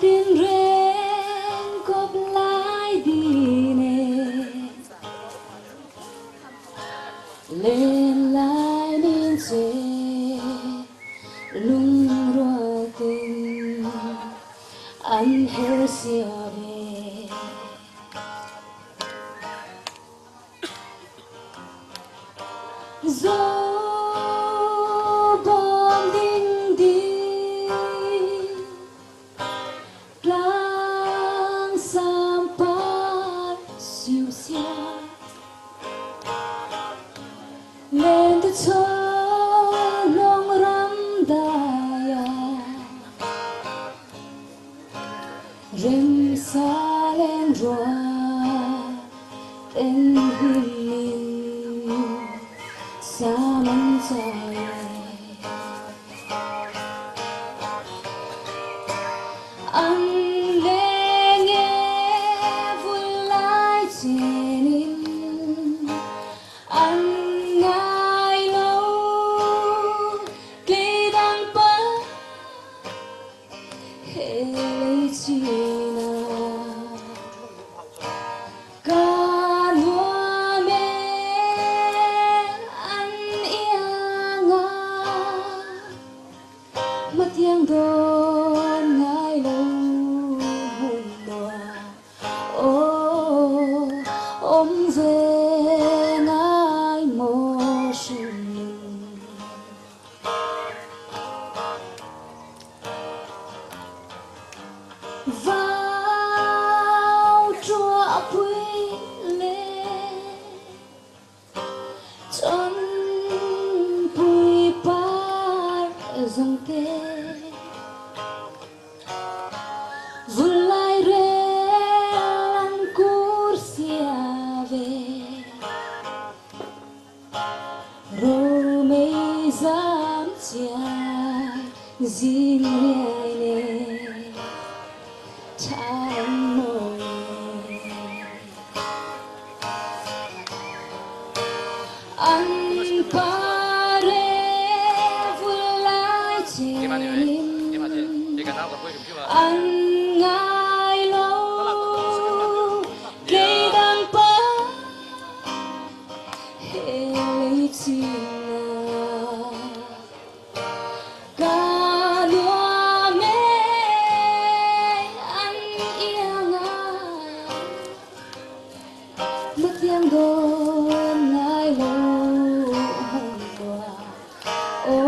tiếng reng góp lại đi nè lên lại nên chế lung rồi tình anh heo xia về gió bom đinh đi lang sampai siêu sia lên từ chỗ nong ram daya rem sa lên rồi tên hình sa man say anh nghe nghe vui lại trên im anh ngại lâu khi đang bơ hệ chi nào cả nuam anh ia ngà mất tiếng đồn ngại lâu hùng đòa ô ôm về ngại mô sừng vào chùa quy lên chân quy par dòng tê vui lại rèn kursia về rồi mấy dám chia riêng này chẳng mỏi anh pare vui lại trên anh ngại lâu khi đang bơ hệ chi nào cả nuam anh ia ngà mất tiếng đồn ngại lâu hùng đòa ô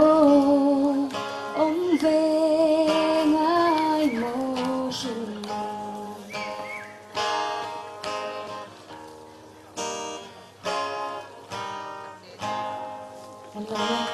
ông về ngại mô sừng Pantei.